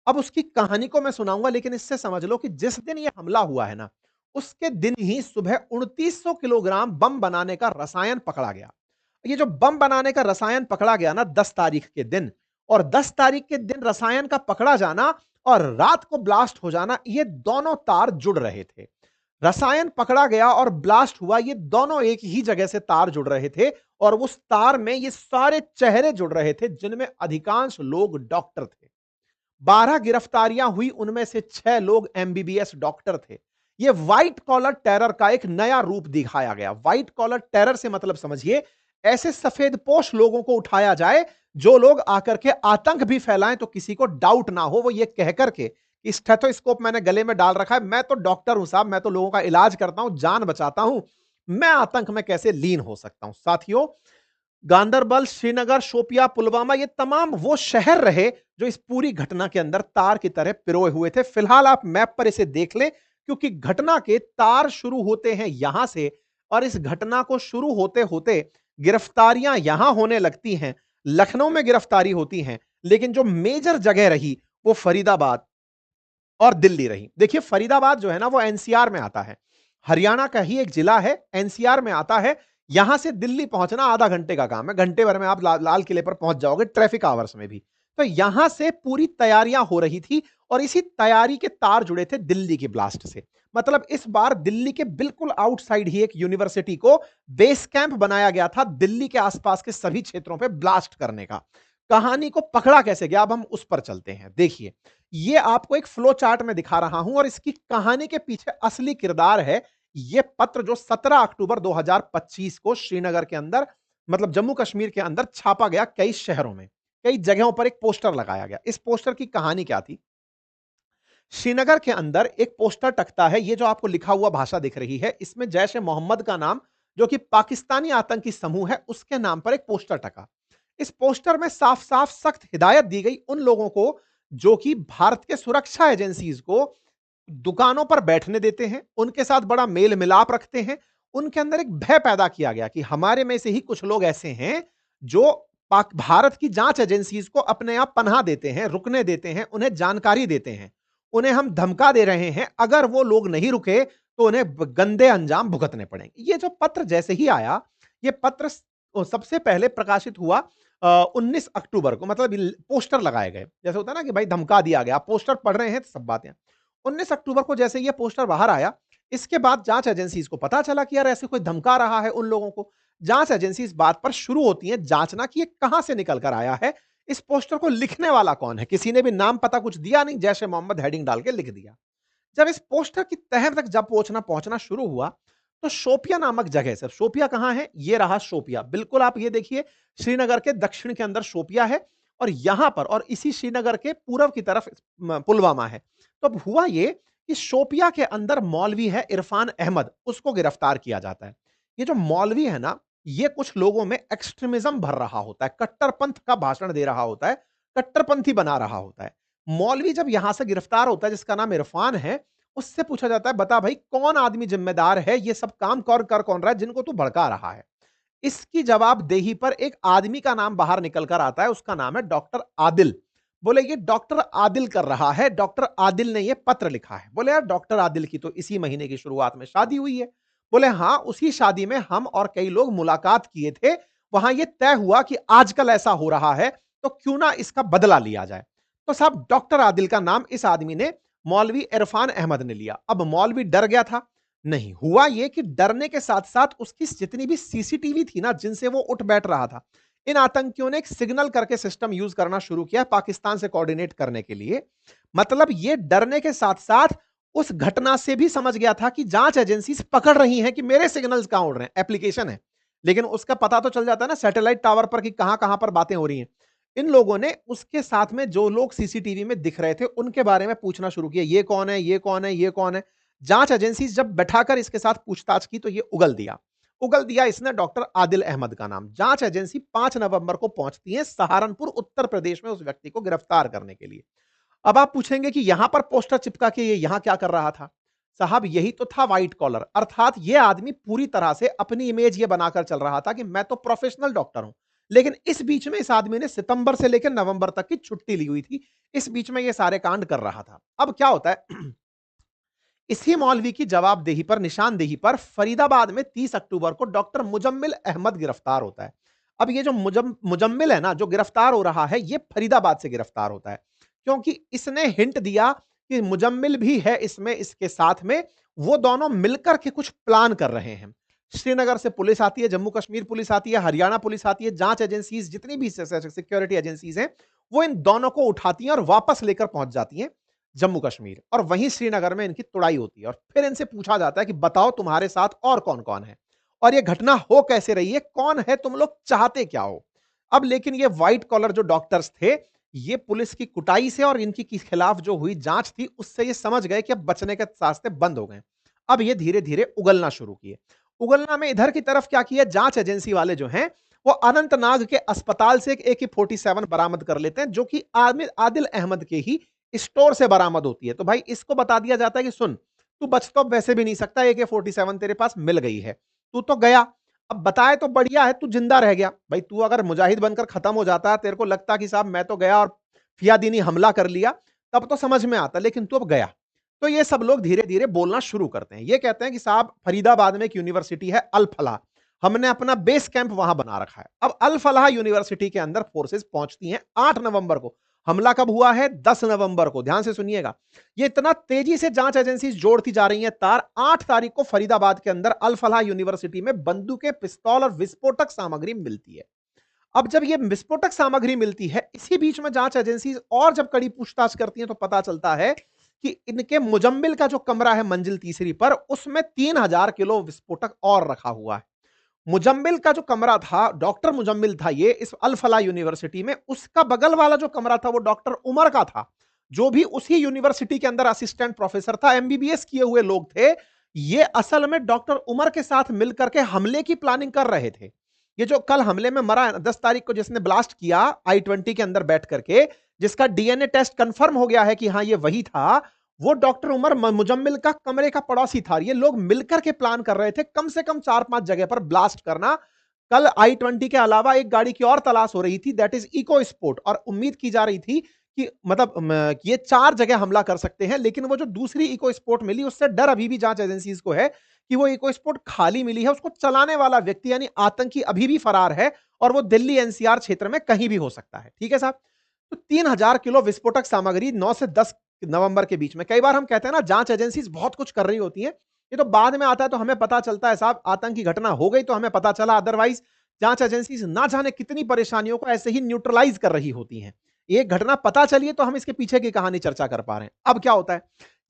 अब उसकी कहानी को मैं सुनाऊंगा, लेकिन इससे समझ लो कि जिस दिन ये हमला हुआ है ना, उसके दिन ही सुबह 2900 किलोग्राम बम बनाने का रसायन पकड़ा गया। ये जो बम बनाने का रसायन पकड़ा गया ना 10 तारीख के दिन, और 10 तारीख के दिन रसायन का पकड़ा जाना और रात को ब्लास्ट हो जाना, ये दोनों तार जुड़ रहे थे। रसायन पकड़ा गया और ब्लास्ट हुआ, ये दोनों एक ही जगह से तार जुड़ रहे थे, और उस तार में ये सारे चेहरे जुड़ रहे थे, जिनमें अधिकांश लोग डॉक्टर थे। 12 गिरफ्तारियां हुई, उनमें से 6 लोग एमबीबीएस डॉक्टर थे। यह व्हाइट कॉलर टेरर का एक नया रूप दिखाया गया। व्हाइट कॉलर टेरर से मतलब समझिए, ऐसे सफेदपोश लोगों को उठाया जाए जो लोग आकर के आतंक भी फैलाएं तो किसी को डाउट ना हो, वो ये कहकर के, स्टेथोस्कोप मैंने गले में डाल रखा है, मैं तो डॉक्टर हूं साहब, मैं तो लोगों का इलाज करता हूं, जान बचाता हूं, मैं आतंक में कैसे लीन हो सकता हूं। साथियों, गांदरबल, श्रीनगर, शोपिया, पुलवामा, ये तमाम वो शहर रहे जो इस पूरी घटना के अंदर तार की तरह पिरोए हुए थे। फिलहाल आप मैप पर इसे देख लें, क्योंकि घटना के तार शुरू होते हैं यहां से, और इस घटना को शुरू होते होते गिरफ्तारियां यहां होने लगती हैं, लखनऊ में गिरफ्तारी होती हैं, लेकिन जो मेजर जगह रही वो फरीदाबाद और दिल्ली रही। देखिए, फरीदाबाद जो है ना, वो एनसीआर में आता है, हरियाणा का ही एक जिला है, एनसीआर में आता है। यहां से दिल्ली पहुंचना आधा घंटे का काम है, घंटे भर में आप लाल किले पर पहुंच जाओगे, ट्रैफिक आवर्स में भी। तो यहां से पूरी तैयारियां हो रही थी, और इसी तैयारी के तार जुड़े थे दिल्ली की ब्लास्ट से। मतलब इस बार दिल्ली के बिल्कुल आउटसाइड ही एक यूनिवर्सिटी को बेस कैंप बनाया गया था, दिल्ली के आसपास के सभी क्षेत्रों पर ब्लास्ट करने का। कहानी को पकड़ा कैसे गया, अब हम उस पर चलते हैं। देखिए, ये आपको एक फ्लो चार्ट में दिखा रहा हूं, और इसकी कहानी के पीछे असली किरदार है ये पत्र जो 17 अक्टूबर 2025 को श्रीनगर के अंदर, मतलब जम्मू कश्मीर के अंदर छापा गया। कई शहरों में, कई जगहों पर एक पोस्टर लगाया गया। इस पोस्टर की कहानी क्या थी? श्रीनगर के अंदर एक पोस्टर टकता है, ये जो आपको लिखा हुआ भाषा दिख रही है, इसमें जैश ए मोहम्मद का नाम, जो कि पाकिस्तानी आतंकी समूह है, उसके नाम पर एक पोस्टर टका। इस पोस्टर में साफ साफ सख्त हिदायत दी गई उन लोगों को जो कि भारत के सुरक्षा एजेंसीज को दुकानों पर बैठने देते हैं, उनके साथ बड़ा मेल मिलाप रखते हैं। उनके अंदर एक भय पैदा किया गया कि हमारे में से ही कुछ लोग ऐसे हैं जो पाक भारत की जांच एजेंसीज को अपने आप पनाह देते हैं, रुकने देते हैं, उन्हें जानकारी देते हैं, उन्हें हम धमका दे रहे हैं, अगर वो लोग नहीं रुके तो उन्हें गंदे अंजाम भुगतने पड़ेंगे। ये जो पत्र जैसे ही आया, ये पत्र सबसे पहले प्रकाशित हुआ 19 अक्टूबर को, मतलब पोस्टर लगाए गए, जैसे होता है ना कि भाई धमका दिया गया, पोस्टर पढ़ रहे हैं तो सब बातें। 19 अक्टूबर को जैसे ये पोस्टर बाहर आया, इसके बाद जांच एजेंसीज को पता चला कि यार ऐसे कोई धमका रहा है उन लोगों को। जांच एजेंसी इस बात पर शुरू होती है जांचना कि ये कहां से निकल कर आया है, इस पोस्टर को लिखने वाला कौन है। किसी ने भी नाम पता कुछ दिया नहीं, जैश ए मोहम्मद हेडिंग डाल के लिख दिया। जब इस पोस्टर की तह तक जब पहुंचना शुरू हुआ, तो शोपिया नामक जगह से, शोपिया कहां है, ये रहा शोपिया, बिल्कुल आप ये देखिए श्रीनगर के दक्षिण के अंदर शोपिया है, और यहां पर और इसी श्रीनगर के पूर्व की तरफ पुलवामा है। तो अब हुआ ये कि शोपिया के अंदर मौलवी है इरफान अहमद, उसको गिरफ्तार किया जाता है। ये जो मौलवी है ना, ये कुछ लोगों में एक्सट्रीमिज्म भर रहा होता है, कट्टरपंथ का भाषण दे रहा होता है, कट्टरपंथी बना रहा होता है। मौलवी जब यहां से गिरफ्तार होता है, जिसका नाम इरफान है, उससे पूछा जाता है बता भाई कौन आदमी जिम्मेदार है, ये सब काम कर कौन रहा है जिनको तू भड़का रहा है। इसकी जवाबदेही पर एक आदमी का नाम बाहर निकल कर आता है, उसका नाम है डॉक्टर आदिल। बोले ये डॉक्टर आदिल कर रहा है, डॉक्टर आदिल ने ये पत्र लिखा है। बोले यार डॉक्टर आदिल की तो इसी महीने की शुरुआत में शादी हुई है। बोले हाँ, उसी शादी में हम और कई लोग मुलाकात किए थे, वहां ये तय हुआ कि आजकल ऐसा हो रहा है तो क्यों ना इसका बदला लिया जाए। तो साहब डॉक्टर आदिल का नाम इस आदमी ने, मौलवी इरफान अहमद ने लिया। अब मौलवी डर गया था। नहीं, हुआ यह कि डरने के साथ साथ उसकी जितनी भी सीसीटीवी थी ना, जिनसे वो उठ बैठ रहा था, इन आतंकियों ने एक सिग्नल करके सिस्टम यूज करना शुरू किया पाकिस्तान से कोऑर्डिनेट करने के लिए। मतलब ये डरने के साथ साथ उस घटना से भी समझ गया था कि जांच एजेंसी पकड़ रही हैं कि मेरे सिग्नल्स कहां उड़ रहे हैं। एप्लीकेशन है, लेकिन उसका पता तो चल जाता है ना सैटेलाइट टावर पर कि कहां कहां पर बातें हो रही हैं। इन लोगों ने उसके साथ में जो लोग सीसीटीवी में दिख रहे थे उनके बारे में पूछना शुरू किया, ये कौन है, ये कौन है, ये कौन है। जांच एजेंसी जब बैठाकर इसके साथ पूछताछ की तो ये उगल दिया इसने डॉक्टर आदिल अहमद का नाम। जांच एजेंसी 5 नवंबर को पहुंचती है सहारनपुर उत्तर प्रदेश में उस व्यक्ति को गिरफ्तार करने के लिए। अब आप पूछेंगे कि यहां पर पोस्टर चिपका के ये यहां क्या कर रहा था। साहब यही तो था व्हाइट कॉलर, अर्थात ये आदमी पूरी तरह से अपनी इमेज ये बनाकर चल रहा था कि मैं तो प्रोफेशनल डॉक्टर हूं। लेकिन इस बीच में इस आदमी ने सितंबर से लेकर नवंबर तक की छुट्टी ली हुई थी, इस बीच में ये सारे कांड कर रहा था। अब क्या होता है इसी मौलवी की जवाबदेही पर, निशानदेही पर फरीदाबाद में 30 अक्टूबर को डॉक्टर मुजम्मिल अहमद गिरफ्तार होता है। अब ये जो मुजम्मिल है ना, जो गिरफ्तार हो रहा है, ये फरीदाबाद से गिरफ्तार होता है, क्योंकि इसने हिंट दिया कि मुजम्मिल भी है इसमें, इसके साथ में वो दोनों मिलकर के कुछ प्लान कर रहे हैं। श्रीनगर से पुलिस आती है, जम्मू कश्मीर पुलिस आती है, हरियाणा पुलिस आती है, जांच एजेंसीज जितनी भी सिक्योरिटी एजेंसीज हैं, वो इन दोनों को उठाती हैं और वापस लेकर पहुंच जाती हैं जम्मू कश्मीर, और वहीं श्रीनगर में इनकी तुड़ाई होती है। और फिर इनसे पूछा जाता है कि बताओ तुम्हारे साथ और कौन कौन है, और ये घटना हो कैसे रही है, कौन है तुम लोग, चाहते क्या हो। अब लेकिन ये व्हाइट कॉलर जो डॉक्टर्स थे, ये पुलिस की कुटाई से और इनकी खिलाफ जो हुई जांच थी उससे ये समझ गए कि अब बचने के रास्ते बंद हो गए। अब ये धीरे धीरे उगलना शुरू किए। उगलना में इधर की तरफ क्या किया, जांच एजेंसी वाले जो हैं वो अनंतनाग के अस्पताल से एक AK-47 बरामद कर लेते हैं, जो कि आदिल अहमद के ही स्टोर से बरामद होती है। तो भाई इसको बता दिया जाता है कि सुन, तू बच तो वैसे भी नहीं सकता, AK-47 तेरे पास मिल गई है, तू तो गया, अब बताए तो बढ़िया है, तू जिंदा रह गया। भाई तू अगर मुजाहिद बनकर खत्म हो जाता, तेरे को लगता कि साहब मैं तो गया और फियादीनी हमला कर लिया, तब तो समझ में आता, लेकिन तू अब गया। तो ये सब लोग धीरे धीरे बोलना शुरू करते हैं। ये कहते हैं कि साहब फरीदाबाद में एक यूनिवर्सिटी है अल फलाह, हमने अपना बेस कैंप वहां बना रखा है। अब अल फलाह यूनिवर्सिटी के अंदर फोर्सेस पहुंचती हैं 8 नवंबर को। हमला कब हुआ है, 10 नवंबर को, ध्यान से सुनिएगा। ये इतना तेजी से जांच एजेंसी जोड़ती जा रही हैं तार, 8 तारीख को फरीदाबाद के अंदर अल फलाह यूनिवर्सिटी में बंदूकें, पिस्तौल और विस्फोटक सामग्री मिलती है। अब जब ये विस्फोटक सामग्री मिलती है, इसी बीच में जांच एजेंसी और जब कड़ी पूछताछ करती हैं तो पता चलता है कि इनके मुजम्मिल का जो कमरा है मंजिल तीसरी पर, उसमें 3000 किलो विस्फोटक और रखा हुआ है। मुजम्मिल का जो कमरा था, डॉक्टर मुजम्मिल था ये इस अल फलाह यूनिवर्सिटी में, उसका बगल वाला जो कमरा था वो डॉक्टर उमर का था, जो भी उसी यूनिवर्सिटी के अंदर असिस्टेंट प्रोफेसर था, MBBS किए हुए लोग थे। ये असल में डॉक्टर उमर के साथ मिलकर के हमले की प्लानिंग कर रहे थे। ये जो कल हमले में मरा 10 तारीख को जिसने ब्लास्ट किया I-20 के अंदर बैठ करके, जिसका डीएनए टेस्ट कंफर्म हो गया है कि हाँ ये वही था, वो डॉक्टर उमर मुजम्मिल का कमरे का पड़ोसी था। ये लोग मिलकर के प्लान कर रहे थे कम से कम 4-5 जगह पर ब्लास्ट करना। कल I-20 के अलावा एक गाड़ी की और तलाश हो रही थी, दैट इज इको स्पोर्ट, और उम्मीद की जा रही थी कि मतलब ये 4 जगह हमला कर सकते हैं। लेकिन वो जो दूसरी इको स्पोर्ट मिली, उससे डर अभी भी जांच एजेंसीज को है कि वो इको स्पोर्ट खाली मिली है, उसको चलाने वाला व्यक्ति यानी आतंकी अभी भी फरार है और वो दिल्ली एनसीआर क्षेत्र में कहीं भी हो सकता है। ठीक है साहब। तो 3000 किलो विस्फोटक सामग्री 9 से 10 नवंबर के बीच में। कई बार हम कहते हैं ना जांच एजेंसीज बहुत कुछ कर रही होती हैं, ये तो बाद में आता है तो हमें पता चलता है साहब, आतंकी घटना हो गई तो हमें पता चला, अदरवाइज जांच एजेंसीज ना जाने कितनी परेशानियों को ऐसे ही न्यूट्रलाइज कर रही होती हैं। एक घटना पता चलिए तो हम इसके पीछे की कहानी चर्चा कर पा रहे हैं। अब क्या होता है,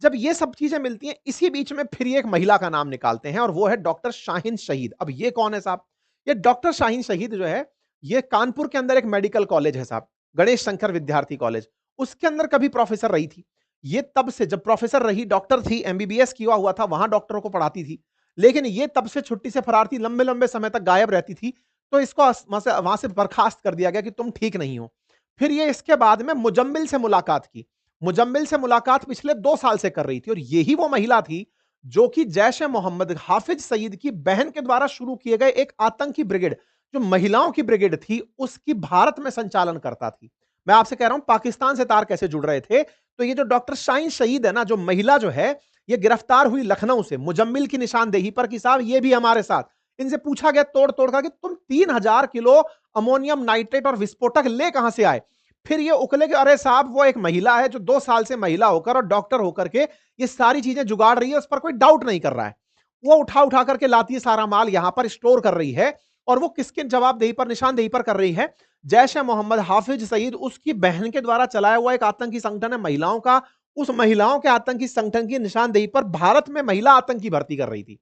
जब ये सब चीजें मिलती हैं, इसी बीच में फिर एक महिला का नाम निकालते हैं और वो है डॉक्टर शाहीन शहीद। अब ये कौन है साहब? ये डॉक्टर शाहीन शहीद जो है, ये कानपुर के अंदर एक मेडिकल कॉलेज है साहब, गणेश शंकर विद्यार्थी कॉलेज, उसके अंदर कभी प्रोफेसर रही थी। ये तब से जब प्रोफेसर रही, डॉक्टर थी, एमबीबीएस किया हुआ था, वहां डॉक्टरों को पढ़ाती थी। लेकिन ये तब से छुट्टी से फरार थी, लंबे लंबे समय तक गायब रहती थी। तो इसको वहां से बर्खास्त कर दिया गया कि तुम ठीक नहीं हो। फिर ये इसके बाद में मुजम्मिल से मुलाकात की। मुजम्मिल से मुलाकात पिछले 2 साल से कर रही थी, और यही वो महिला थी जो कि जैश ए मोहम्मद हाफिज सईद की बहन के द्वारा शुरू किए गए एक आतंकी ब्रिगेड, जो महिलाओं की ब्रिगेड थी, उसकी भारत में संचालन करता थी। मैं आपसे कह रहा हूं पाकिस्तान से तार कैसे जुड़ रहे थे। तो ये जो डॉक्टर शाहीन शहीद है ना, जो महिला जो है, ये गिरफ्तार हुई लखनऊ से मुजम्मिल की निशानदेही पर कि साहब ये भी हमारे साथ। इनसे पूछा गया तोड़ तोड़ कर कि तुम 3000 किलो अमोनियम नाइट्रेट और विस्फोटक ले कहां से आए? फिर ये उकले कि अरे साहब वो एक महिला है जो 2 साल से महिला होकर और डॉक्टर होकर के ये सारी चीजें जुगाड़ रही है, उस पर कोई डाउट नहीं कर रहा है। वो उठा उठा करके लाती है सारा माल, यहां पर स्टोर कर रही है, और वो किसके जवाबदेही पर, निशानदेही पर कर रही है? जैश ए मोहम्मद हाफिज सईद, उसकी बहन के द्वारा चलाया हुआ एक आतंकी संगठन है महिलाओं का। उस महिलाओं के आतंकी संगठन की निशानदेही पर भारत में महिला आतंकी भर्ती कर रही थी,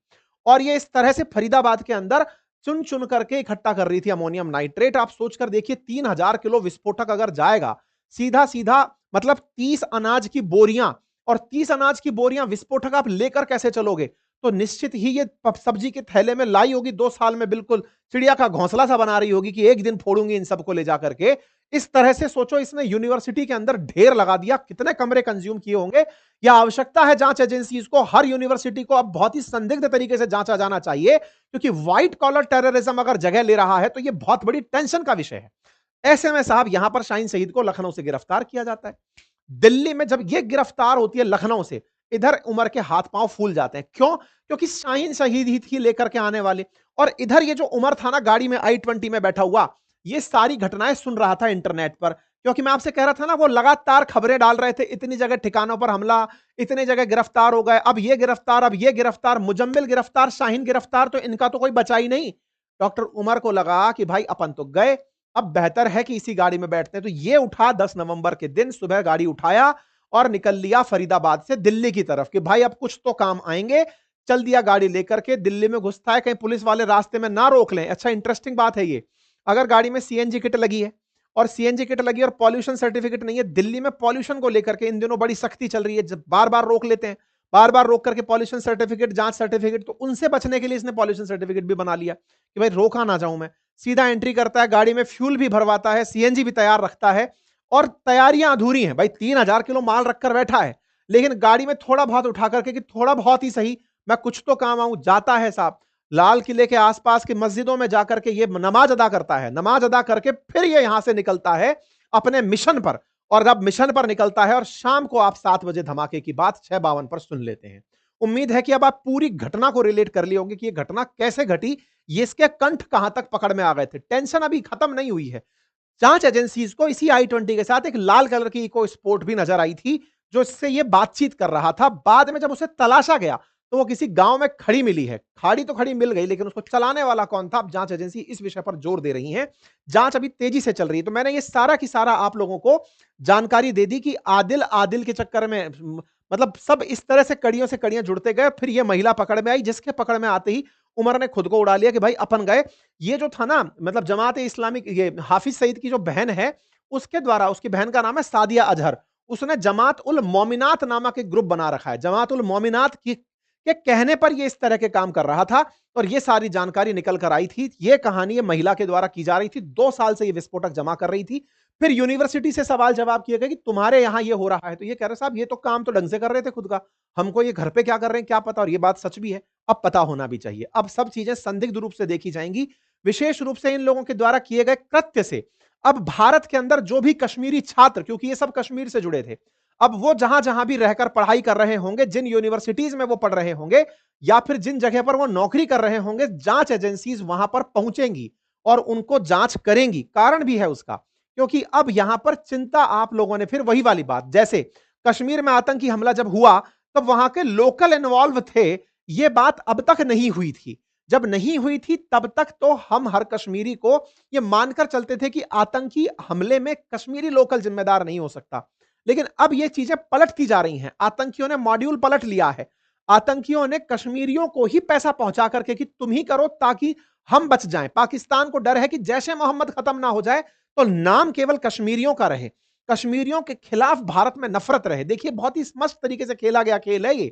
और ये इस तरह से फरीदाबाद के अंदर चुन चुन करके इकट्ठा कर रही थी अमोनियम नाइट्रेट। आप सोचकर देखिए 3000 किलो विस्फोटक अगर जाएगा, सीधा सीधा मतलब 30 अनाज की बोरियां, और 30 अनाज की बोरियां विस्फोटक आप लेकर कैसे चलोगे? तो निश्चित ही ये सब्जी के थैले में लाई होगी, 2 साल में बिल्कुल चिड़िया का घोंसला सा बना रही होगी कि एक दिन फोड़ूंगी इन सबको ले जाकर के। इस तरह से सोचो, इसने यूनिवर्सिटी के अंदर ढेर लगा दिया, कितने कमरे कंज्यूम किए होंगे। यह आवश्यकता है जांच एजेंसीज को, हर यूनिवर्सिटी को अब बहुत ही संदिग्ध तरीके से जांचा जाना चाहिए, क्योंकि व्हाइट कॉलर टेररिज्म अगर जगह ले रहा है तो यह बहुत बड़ी टेंशन का विषय है। ऐसे में साहब यहां पर शाहीन शहीद को लखनऊ से गिरफ्तार किया जाता है। दिल्ली में जब यह गिरफ्तार होती है लखनऊ से, इधर उमर के हाथ पांव फूल जाते हैं। क्यों? क्योंकि शाहीन शहीद ही थी लेकर के आने वाले, और इधर ये जो उमर था ना गाड़ी में I-20 में बैठा हुआ, ये सारी घटनाएं सुन रहा था इंटरनेट पर। क्योंकि मैं आपसे कह रहा था ना, वो लगातार खबरें डाल रहे थे, इतनी जगह ठिकानों पर हमला, इतने जगह गिरफ्तार हो गए, अब ये गिरफ्तार, अब ये गिरफ्तार, मुजम्मिल गिरफ्तार, शाहीन गिरफ्तार, तो इनका तो कोई बचा ही नहीं। डॉक्टर उमर को लगा कि भाई अपन तो गए, अब बेहतर है कि इसी गाड़ी में बैठते हैं। तो ये उठा 10 नवंबर के दिन सुबह गाड़ी उठाया और निकल लिया फरीदाबाद से दिल्ली की तरफ कि भाई अब कुछ तो काम आएंगे। चल दिया गाड़ी लेकर के, दिल्ली में घुसता है, कहीं पुलिस वाले रास्ते में ना रोक लें। अच्छा इंटरेस्टिंग बात है ये, अगर गाड़ी में सीएनजी किट लगी है, और सीएनजी किट लगी और पॉल्यूशन सर्टिफिकेट नहीं है, दिल्ली में पॉल्यूशन को लेकर के इन दिनों बड़ी सख्ती चल रही है, जब बार बार रोक लेते हैं, बार बार रोक करके पॉल्यूशन सर्टिफिकेट, जांच सर्टिफिकेट, तो उनसे बचने के लिए इसने पॉल्यूशन सर्टिफिकेट भी बना लिया कि भाई रोका ना जाऊं मैं। सीधा एंट्री करता है, गाड़ी में फ्यूल भी भरवाता है, सीएनजी भी तैयार रखता है, और तैयारियां अधूरी हैं भाई। 3000 किलो माल रखकर बैठा है, लेकिन गाड़ी में थोड़ा बहुत उठा करके कि थोड़ा बहुत ही सही मैं कुछ तो काम आऊं, जाता है साहब लाल किले के आसपास की मस्जिदों में जाकर के ये नमाज अदा करता है। नमाज अदा करके फिर ये यहां से निकलता है अपने मिशन पर, और अब मिशन पर निकलता है, और शाम को आप 7 बजे धमाके की बात 6:52 पर सुन लेते हैं। उम्मीद है कि अब आप पूरी घटना को रिलेट कर लिए होंगे कि ये घटना कैसे घटी, ये इसके कंठ कहां तक पकड़ में आ गए थे। टेंशन अभी खत्म नहीं हुई है। जांच एजेंसीज को इसी I-20 के साथ एक लाल कलर की इको स्पोर्ट भी नजर आई थी, जो इससे ये बातचीत कर रहा था। बाद में जब उसे तलाशा गया तो वो किसी गांव में खड़ी मिली है। खाड़ी तो खड़ी मिल गई, लेकिन उसको चलाने वाला कौन था, अब जांच एजेंसी इस विषय पर जोर दे रही है। जांच अभी तेजी से चल रही है। तो मैंने ये सारा की सारा आप लोगों को जानकारी दे दी कि आदिल आदिल के चक्कर में मतलब सब इस तरह से कड़ियों से कड़ियां जुड़ते गए। फिर ये महिला पकड़ में आई, जिसके पकड़ में आते ही उमर ने खुद को उड़ा लिया कि भाई अपन गए। ये जो था ना, मतलब जमात इस्लामी, ये हाफिज सईद की जो बहन है, उसके द्वारा, उसकी बहन का नाम है सादिया अजहर, उसने जमात उल मोमिनात नामक एक ग्रुप बना रखा है। जमात उल मोमिनात की के कहने पर ये इस तरह के काम कर रहा था और ये सारी जानकारी निकल कर आई थी। ये कहानी ये महिला के द्वारा की जा रही थी। 2 साल से ये विस्फोटक जमा कर रही थी। फिर यूनिवर्सिटी से सवाल जवाब किए गए कि तुम्हारे यहां ये हो रहा है, तो ये कह रहे साहब ये तो काम तो ढंग से कर रहे थे खुद का, हमको ये घर पे क्या कर रहे हैं क्या पता, और ये बात सच भी है। अब पता होना भी चाहिए। अब सब चीजें संदिग्ध रूप से देखी जाएंगी, विशेष रूप से इन लोगों के द्वारा किए गए कृत्य से। अब भारत के अंदर जो भी कश्मीरी छात्र, क्योंकि ये सब कश्मीर से जुड़े थे, अब वो जहां जहां भी रहकर पढ़ाई कर रहे होंगे, जिन यूनिवर्सिटीज में वो पढ़ रहे होंगे या फिर जिन जगह पर वो नौकरी कर रहे होंगे, जांच एजेंसीज वहां पर पहुंचेंगी और उनको जांच करेंगी। कारण भी है उसका, क्योंकि अब यहां पर चिंता आप लोगों ने, फिर वही वाली बात, जैसे कश्मीर में आतंकी हमला जब हुआ तब वहां के लोकल इन्वॉल्व थे, यह बात अब तक नहीं हुई थी। जब नहीं हुई थी तब तक तो हम हर कश्मीरी को यह मानकर चलते थे कि आतंकी हमले में कश्मीरी लोकल जिम्मेदार नहीं हो सकता। लेकिन अब यह चीजें पलटती जा रही हैं। आतंकियों ने मॉड्यूल पलट लिया है। आतंकियों ने कश्मीरियों को ही पैसा पहुंचा करके कि तुम ही करो ताकि हम बच जाएं। पाकिस्तान को डर है कि जैसे मोहम्मद खत्म ना हो जाए तो नाम केवल कश्मीरियों का रहे, कश्मीरियों के खिलाफ भारत में नफरत रहे। देखिए बहुत ही स्पष्ट तरीके से खेला गया खेल है ये,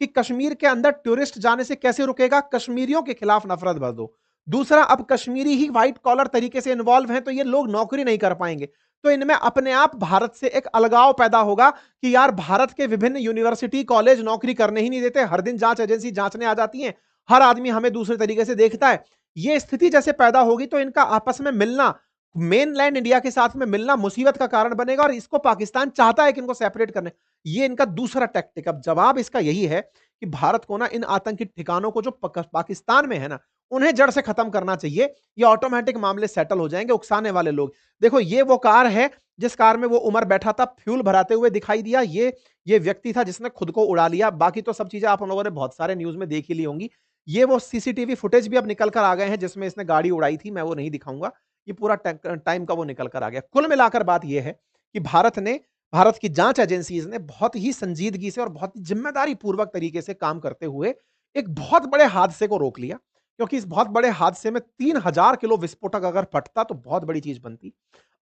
कि कश्मीर के अंदर टूरिस्ट जाने से कैसे रुकेगा, कश्मीरियों के खिलाफ नफरत भर दो। दूसरा, अब कश्मीरी ही व्हाइट कॉलर तरीके से इन्वॉल्व हैं तो ये लोग नौकरी नहीं कर पाएंगे, तो इनमें अपने आप भारत से एक अलगाव पैदा होगा कि यार भारत के विभिन्न यूनिवर्सिटी कॉलेज नौकरी करने ही नहीं देते, हर दिन जांच एजेंसी जांचने आ जाती है, हर आदमी हमें दूसरे तरीके से देखता है। ये स्थिति जैसे पैदा होगी तो इनका आपस में मिलना, मेनलैंड इंडिया के साथ में मिलना मुसीबत का कारण बनेगा और इसको पाकिस्तान चाहता है कि इनको सेपरेट करने। ये इनका दूसरा टैक्टिक। अब जवाब इसका यही है कि भारत को ना इन आतंकी ठिकानों को जो पाकिस्तान में है ना, उन्हें जड़ से खत्म करना चाहिए। ये ऑटोमेटिक मामले सेटल हो जाएंगे। उकसाने वाले लोग देखो, ये वो कार है जिस कार में वो उमर बैठा था, फ्यूल भराते हुए दिखाई दिया। ये व्यक्ति था जिसने खुद को उड़ा लिया। बाकी तो सब चीजें आप लोगों ने बहुत सारे न्यूज में देख ही ली होंगी। ये वो सीसीटीवी फुटेज भी अब निकल कर आ गए हैं जिसमें इसने गाड़ी उड़ाई थी, मैं वो नहीं दिखाऊंगा। ये पूरा टाइम का वो निकल कर आ गया। कुल मिलाकर बात ये है कि भारत की जांच एजेंसीज ने बहुत ही संजीदगी से और बहुत ही जिम्मेदारी पूर्वक तरीके से काम करते हुए एक बहुत बड़े हादसे को रोक लिया। क्योंकि इस बहुत बड़े हादसे में 3000 किलो विस्फोटक अगर फटता तो बहुत बड़ी चीज बनती।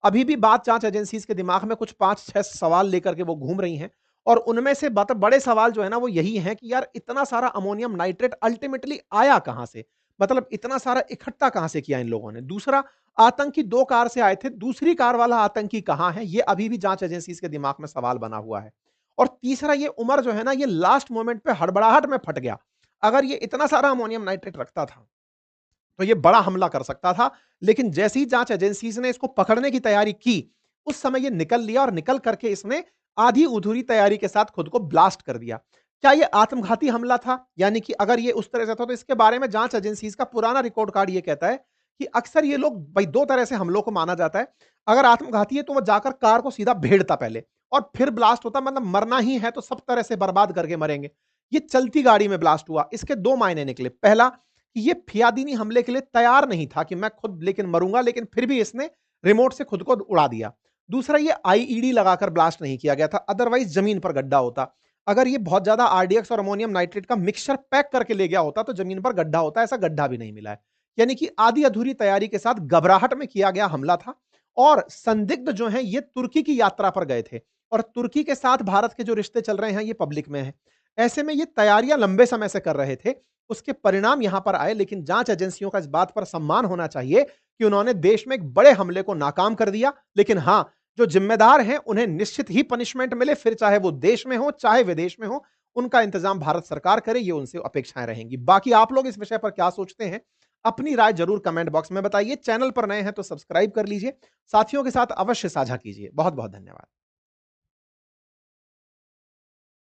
अभी भी बात जांच एजेंसीज के दिमाग में कुछ 5-6 सवाल लेकर के वो घूम रही हैं, और उनमें से बड़े सवाल जो है ना वो यही है कि यार इतना सारा अमोनियम नाइट्रेट अल्टीमेटली आया कहां से, मतलब इतना सारा इकट्ठा कहां से किया इन लोगों ने। दूसरा, आतंकी 2 कार से आए थे, दूसरी कार वाला आतंकी कहां है, ये अभी भी जांच एजेंसीज के दिमाग में सवाल बना हुआ है। और तीसरा, ये उमर जो है ना, ये लास्ट मोमेंट पे हड़बड़ाहट में फट गया। अगर ये इतना सारा अमोनियम नाइट्रेट रखता था तो ये बड़ा हमला कर सकता था, लेकिन जैसे ही जांच एजेंसीज ने इसको पकड़ने की तैयारी की, उस समय ये निकल लिया और निकल करके इसने आधी अधूरी तैयारी के साथ खुद को ब्लास्ट कर दिया। क्या ये आत्मघाती हमला था? यानी कि अगर ये उस तरह से था तो इसके बारे में जांच एजेंसीज का पुराना रिकॉर्ड कार्ड ये कहता है कि अक्सर ये लोग भाई 2 तरह से हमलों को माना जाता है। अगर आत्मघाती है तो वो जाकर कार को सीधा भेड़ता पहले और फिर ब्लास्ट होता, मतलब मरना ही है तो सब तरह से बर्बाद करके मरेंगे। ये चलती गाड़ी में ब्लास्ट हुआ। इसके 2 मायने निकले। पहला, कि ये फियादीनी हमले के लिए तैयार नहीं था कि मैं खुद लेकिन मरूंगा, लेकिन फिर भी इसने रिमोट से खुद को उड़ा दिया। दूसरा, ये आईईडी लगाकर ब्लास्ट नहीं किया गया था, अदरवाइज जमीन पर गड्ढा होता। अगर ये बहुत ज्यादा आरडीएक्स और अमोनियम नाइट्रेट का मिक्सचर पैक करके ले गया होता तो जमीन पर गड्ढा होता। ऐसा गड्ढा भी नहीं मिला है। यानी कि आधी अधूरी तैयारी के साथ घबराहट में किया गया हमला था। और संदिग्ध जो हैं ये तुर्की की यात्रा पर गए थे, और तुर्की के साथ भारत के जो रिश्ते चल रहे हैं ये पब्लिक में है। ऐसे में ये तैयारियां लंबे समय से कर रहे थे, उसके परिणाम यहां पर आए। लेकिन जांच एजेंसियों का इस बात पर सम्मान होना चाहिए कि उन्होंने देश में एक बड़े हमले को नाकाम कर दिया। लेकिन हां, जो जिम्मेदार हैं उन्हें निश्चित ही पनिशमेंट मिले, फिर चाहे वो देश में हो चाहे विदेश में हो, उनका इंतजाम भारत सरकार करे, ये उनसे अपेक्षाएं रहेंगी। बाकी आप लोग इस विषय पर क्या सोचते हैं, अपनी राय जरूर कमेंट बॉक्स में बताइए। चैनल पर नए हैं तो सब्सक्राइब कर लीजिए, साथियों के साथ अवश्य साझा कीजिए। बहुत बहुत धन्यवाद।